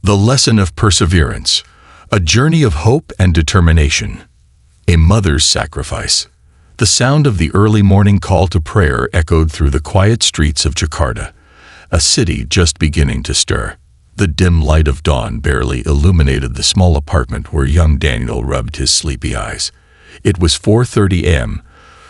The lesson of perseverance, a journey of hope and determination. A mother's sacrifice. The sound of the early morning call to prayer echoed through the quiet streets of Jakarta, a city just beginning to stir. The dim light of dawn barely illuminated the small apartment where young Daniel rubbed his sleepy eyes. It was 4:30 a.m.,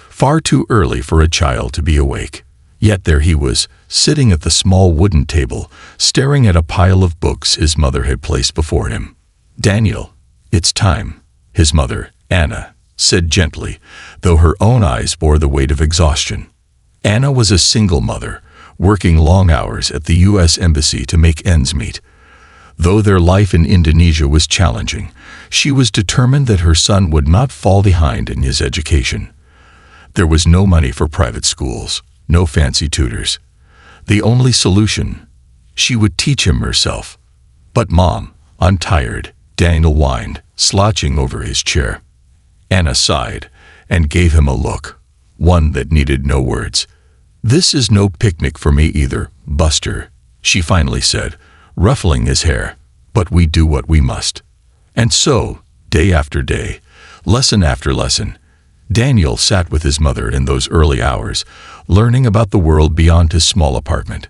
far too early for a child to be awake. Yet there he was, sitting at the small wooden table, staring at a pile of books his mother had placed before him. "Daniel, it's time," his mother, Anna, said gently, though her own eyes bore the weight of exhaustion. Anna was a single mother, working long hours at the U.S. Embassy to make ends meet. Though their life in Indonesia was challenging, she was determined that her son would not fall behind in his education. There was no money for private schools, no fancy tutors. The only solution: she would teach him herself. "But Mom, I'm tired," Daniel whined, slouching over his chair. Anna sighed and gave him a look, one that needed no words. "This is no picnic for me either, Buster," she finally said, ruffling his hair. "But we do what we must." And so, day after day, lesson after lesson, Daniel sat with his mother in those early hours, learning about the world beyond his small apartment.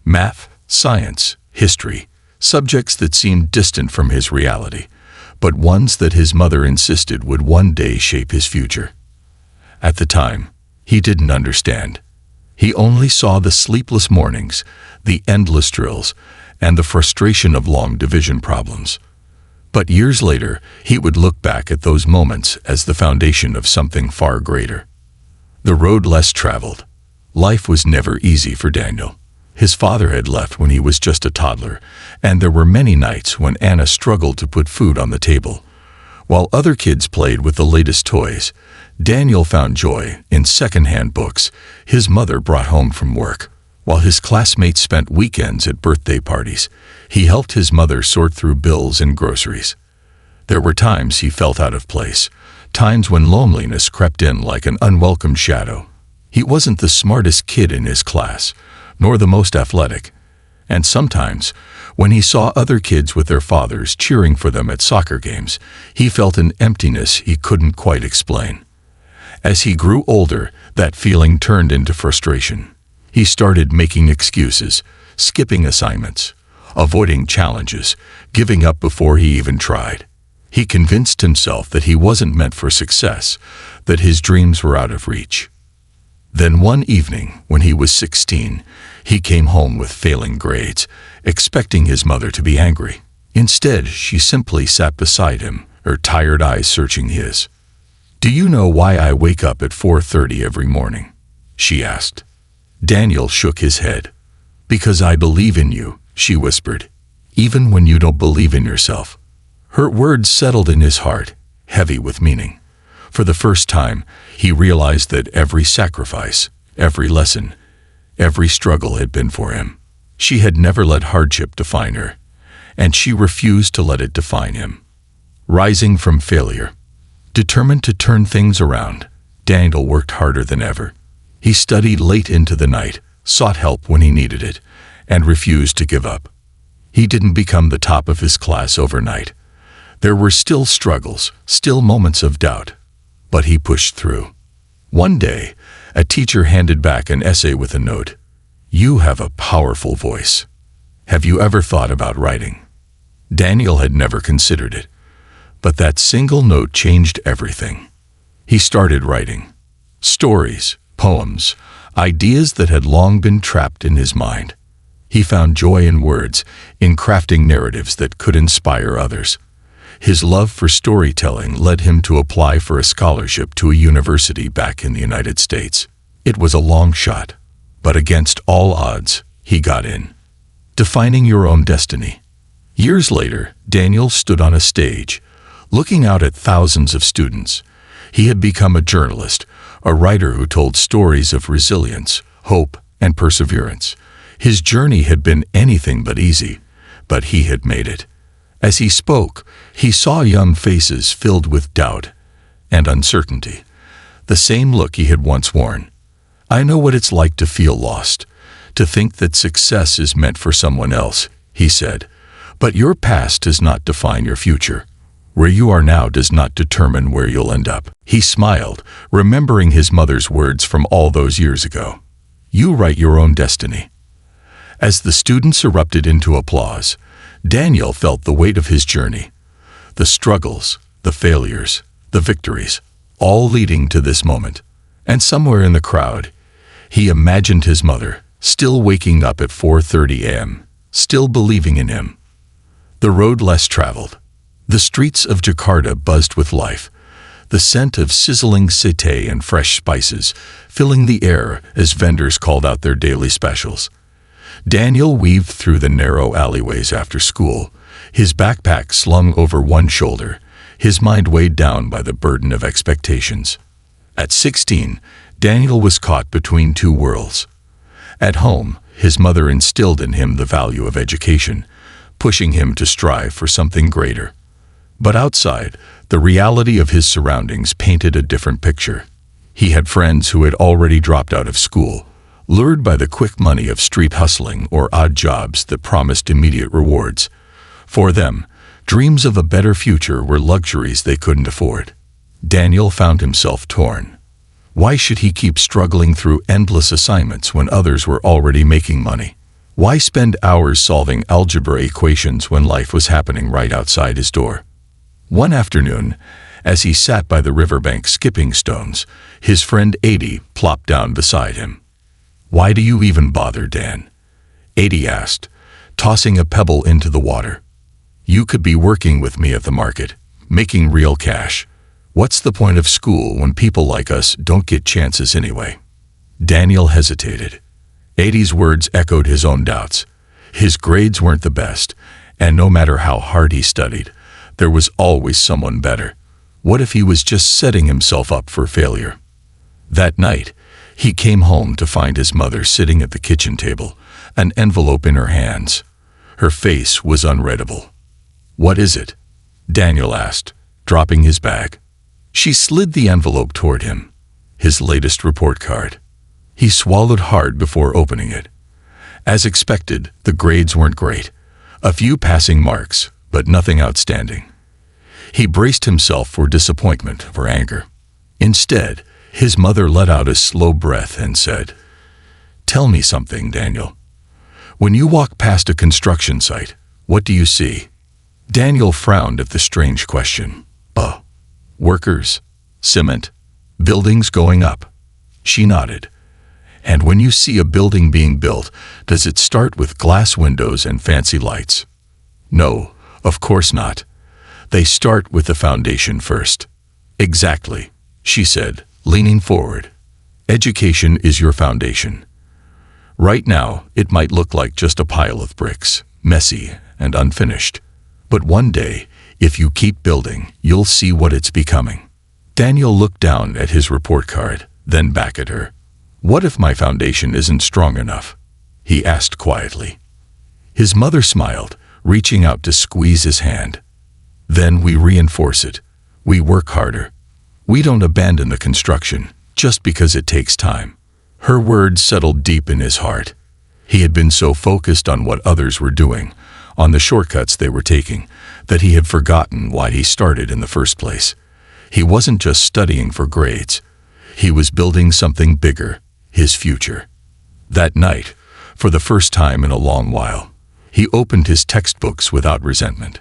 Math, science, history, subjects that seemed distant from his reality, but ones that his mother insisted would one day shape his future. At the time, he didn't understand. He only saw the sleepless mornings, the endless drills, and the frustration of long division problems. But years later, he would look back at those moments as the foundation of something far greater. The road less traveled. Life was never easy for Daniel. His father had left when he was just a toddler, and there were many nights when Anna struggled to put food on the table. While other kids played with the latest toys, Daniel found joy in second-hand books his mother brought home from work. While his classmates spent weekends at birthday parties, he helped his mother sort through bills and groceries. There were times he felt out of place, times when loneliness crept in like an unwelcome shadow. He wasn't the smartest kid in his class, nor the most athletic. And sometimes, when he saw other kids with their fathers cheering for them at soccer games, he felt an emptiness he couldn't quite explain. As he grew older, that feeling turned into frustration. He started making excuses, skipping assignments, avoiding challenges, giving up before he even tried. He convinced himself that he wasn't meant for success, that his dreams were out of reach. Then one evening, when he was 16, he came home with failing grades, expecting his mother to be angry. Instead, she simply sat beside him, her tired eyes searching his. "Do you know why I wake up at 4:30 every morning?" she asked. Daniel shook his head. "Because I believe in you," she whispered, "even when you don't believe in yourself." Her words settled in his heart, heavy with meaning. For the first time, he realized that every sacrifice, every lesson, every struggle had been for him. She had never let hardship define her, and she refused to let it define him. Rising from failure, determined to turn things around, Daniel worked harder than ever. He studied late into the night, sought help when he needed it, and refused to give up. He didn't become the top of his class overnight. There were still struggles, still moments of doubt, but he pushed through. One day, a teacher handed back an essay with a note. "You have a powerful voice. Have you ever thought about writing?" Daniel had never considered it, but that single note changed everything. He started writing. Stories, poems, ideas that had long been trapped in his mind. He found joy in words, in crafting narratives that could inspire others. His love for storytelling led him to apply for a scholarship to a university back in the United States. It was a long shot, but against all odds, he got in. Defining your own destiny. Years later, Daniel stood on a stage, looking out at thousands of students. He had become a journalist, a writer who told stories of resilience, hope, and perseverance. His journey had been anything but easy, but he had made it. As he spoke, he saw young faces filled with doubt and uncertainty, the same look he had once worn. "I know what it's like to feel lost, to think that success is meant for someone else," he said. But your past does not define your future. Where you are now does not determine where you'll end up. He smiled, remembering his mother's words from all those years ago. You write your own destiny. As the students erupted into applause, Daniel felt the weight of his journey. The struggles, the failures, the victories, all leading to this moment. And somewhere in the crowd, he imagined his mother, still waking up at 4:30 a.m., still believing in him. The road less traveled. The streets of Jakarta buzzed with life, the scent of sizzling satay and fresh spices filling the air as vendors called out their daily specials. Daniel weaved through the narrow alleyways after school, his backpack slung over one shoulder, his mind weighed down by the burden of expectations. At 16, Daniel was caught between two worlds. At home, his mother instilled in him the value of education, pushing him to strive for something greater. But outside, the reality of his surroundings painted a different picture. He had friends who had already dropped out of school, lured by the quick money of street hustling or odd jobs that promised immediate rewards. For them, dreams of a better future were luxuries they couldn't afford. Daniel found himself torn. Why should he keep struggling through endless assignments when others were already making money? Why spend hours solving algebra equations when life was happening right outside his door? One afternoon, as he sat by the riverbank skipping stones, his friend Adi plopped down beside him. "Why do you even bother, Dan?" Adi asked, tossing a pebble into the water. "You could be working with me at the market, making real cash. What's the point of school when people like us don't get chances anyway?" Daniel hesitated. Adi's words echoed his own doubts. His grades weren't the best, and no matter how hard he studied, there was always someone better. What if he was just setting himself up for failure? That night, he came home to find his mother sitting at the kitchen table, an envelope in her hands. Her face was unreadable. "What is it?" Daniel asked, dropping his bag. She slid the envelope toward him. His latest report card. He swallowed hard before opening it. As expected, the grades weren't great. A few passing marks, but nothing outstanding. He braced himself for disappointment, for anger. Instead, his mother let out a slow breath and said, "Tell me something, Daniel. When you walk past a construction site, what do you see?" Daniel frowned at the strange question. Workers, cement, buildings going up." She nodded. "And when you see a building being built, does it start with glass windows and fancy lights?" "No, of course not. They start with the foundation first." "Exactly," she said, leaning forward. "Education is your foundation. Right now, it might look like just a pile of bricks, messy and unfinished. But one day, if you keep building, you'll see what it's becoming." Daniel looked down at his report card, then back at her. "What if my foundation isn't strong enough?" he asked quietly. His mother smiled, reaching out to squeeze his hand. "Then we reinforce it. We work harder. We don't abandon the construction just because it takes time." Her words settled deep in his heart. He had been so focused on what others were doing, on the shortcuts they were taking, that he had forgotten why he started in the first place. He wasn't just studying for grades. He was building something bigger, his future. That night, for the first time in a long while, he opened his textbooks without resentment.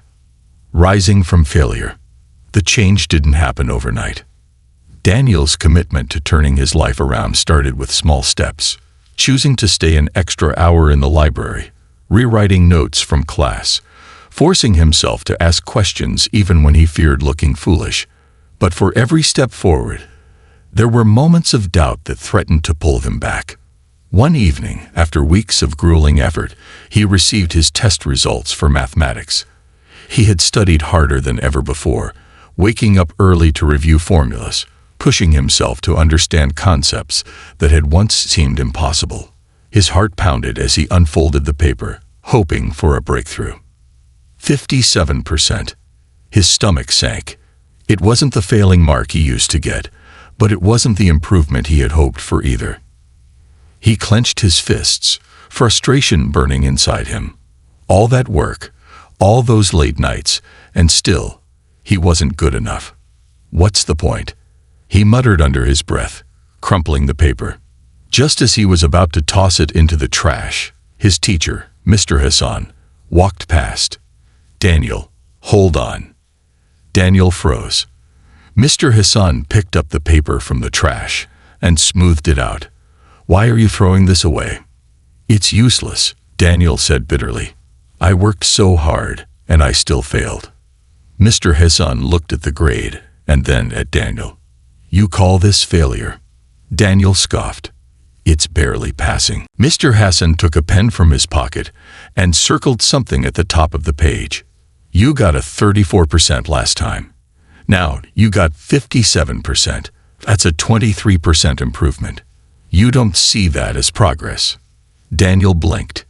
Rising from failure. The change didn't happen overnight. Daniel's commitment to turning his life around started with small steps, choosing to stay an extra hour in the library, rewriting notes from class, forcing himself to ask questions even when he feared looking foolish. But for every step forward, there were moments of doubt that threatened to pull him back. One evening, after weeks of grueling effort, he received his test results for mathematics. He had studied harder than ever before, waking up early to review formulas, pushing himself to understand concepts that had once seemed impossible. His heart pounded as he unfolded the paper, hoping for a breakthrough. 57%. His stomach sank. It wasn't the failing mark he used to get, but it wasn't the improvement he had hoped for either. He clenched his fists, frustration burning inside him. All that work, All those late nights, and still, he wasn't good enough. "What's the point?" he muttered under his breath, crumpling the paper. Just as he was about to toss it into the trash, his teacher, Mr. Hassan, walked past. "Daniel, hold on." Daniel froze. Mr. Hassan picked up the paper from the trash and smoothed it out. "Why are you throwing this away?" "It's useless," Daniel said bitterly. "I worked so hard, and I still failed." Mr. Hassan looked at the grade, and then at Daniel. "You call this failure?" Daniel scoffed. "It's barely passing." Mr. Hassan took a pen from his pocket and circled something at the top of the page. "You got a 34% last time. Now, you got 57%. That's a 23% improvement. You don't see that as progress." Daniel blinked.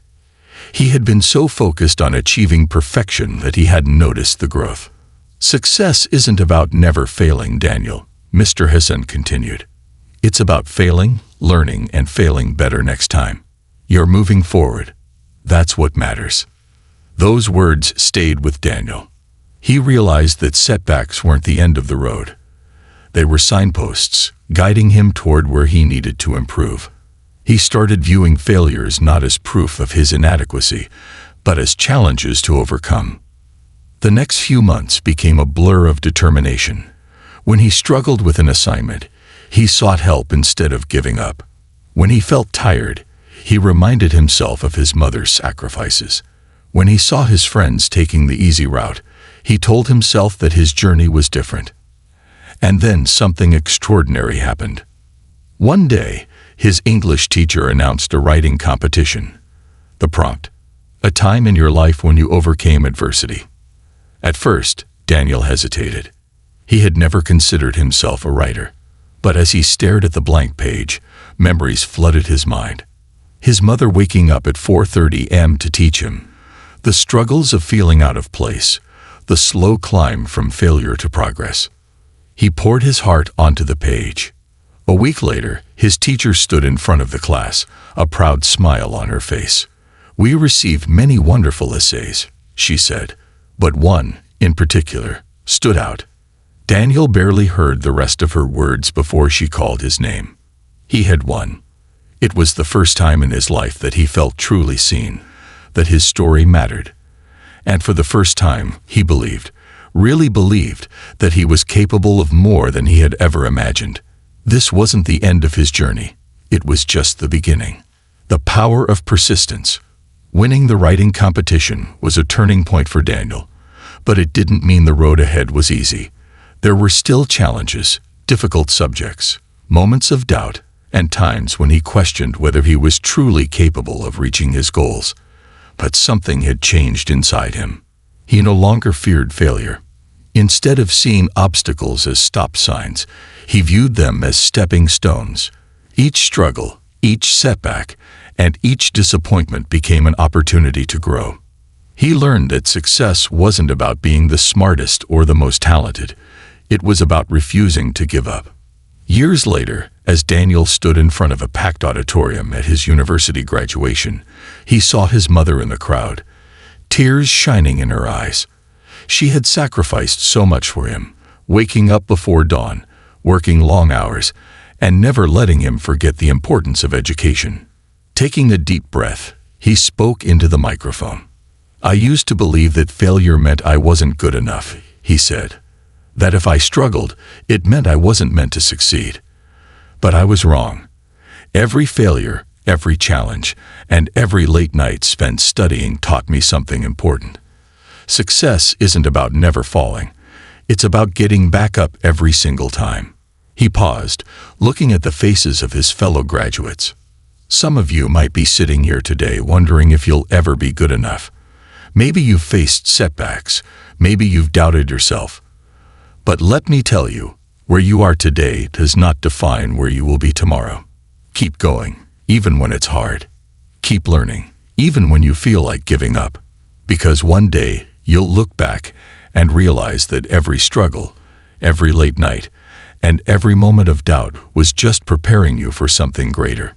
He had been so focused on achieving perfection that he hadn't noticed the growth. "Success isn't about never failing, Daniel," Mr. Hassan continued. "It's about failing, learning, and failing better next time. You're moving forward. That's what matters." Those words stayed with Daniel. He realized that setbacks weren't the end of the road. They were signposts, guiding him toward where he needed to improve. He started viewing failures not as proof of his inadequacy, but as challenges to overcome. The next few months became a blur of determination. When he struggled with an assignment, he sought help instead of giving up. When he felt tired, he reminded himself of his mother's sacrifices. When he saw his friends taking the easy route, he told himself that his journey was different. And then something extraordinary happened. One day, his English teacher announced a writing competition. The prompt: "A time in your life when you overcame adversity." At first, Daniel hesitated. He had never considered himself a writer. But as he stared at the blank page, memories flooded his mind. His mother waking up at 4:30 a.m. to teach him, the struggles of feeling out of place, the slow climb from failure to progress. He poured his heart onto the page. A week later, his teacher stood in front of the class, a proud smile on her face. "We received many wonderful essays," she said, "but one, in particular, stood out." Daniel barely heard the rest of her words before she called his name. He had won. It was the first time in his life that he felt truly seen, that his story mattered. And for the first time, he believed, really believed, that he was capable of more than he had ever imagined. This wasn't the end of his journey. It was just the beginning. The power of persistence. Winning the writing competition was a turning point for Daniel, but it didn't mean the road ahead was easy. There were still challenges, difficult subjects, moments of doubt, and times when he questioned whether he was truly capable of reaching his goals. But something had changed inside him. He no longer feared failure. Instead of seeing obstacles as stop signs, he viewed them as stepping stones. Each struggle, each setback, and each disappointment became an opportunity to grow. He learned that success wasn't about being the smartest or the most talented. It was about refusing to give up. Years later, as Daniel stood in front of a packed auditorium at his university graduation, he saw his mother in the crowd, tears shining in her eyes. She had sacrificed so much for him, waking up before dawn, working long hours, and never letting him forget the importance of education. Taking a deep breath, he spoke into the microphone. "I used to believe that failure meant I wasn't good enough," he said. "That if I struggled, it meant I wasn't meant to succeed. But I was wrong. Every failure, every challenge, and every late night spent studying taught me something important. Success isn't about never falling. It's about getting back up every single time." He paused, looking at the faces of his fellow graduates. Some of you might be sitting here today wondering if you'll ever be good enough. Maybe you've faced setbacks. Maybe you've doubted yourself. But let me tell you, where you are today does not define where you will be tomorrow. Keep going, even when it's hard. Keep learning, even when you feel like giving up. Because one day, you'll look back and realize that every struggle, every late night, and every moment of doubt was just preparing you for something greater.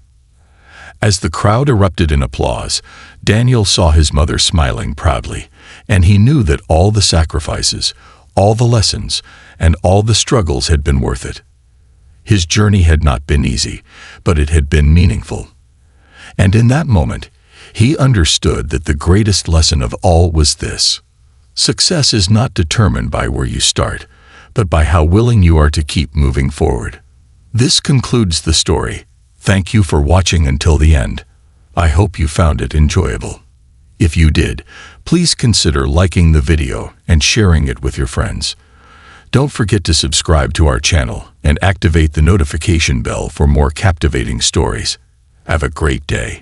As the crowd erupted in applause, Daniel saw his mother smiling proudly, And he knew that all the sacrifices, all the lessons, and all the struggles had been worth it. His journey had not been easy, but it had been meaningful. And in that moment, he understood that the greatest lesson of all was this: success is not determined by where you start, but by how willing you are to keep moving forward. This concludes the story. Thank you for watching until the end. I hope you found it enjoyable. If you did, please consider liking the video and sharing it with your friends. Don't forget to subscribe to our channel and activate the notification bell for more captivating stories. Have a great day.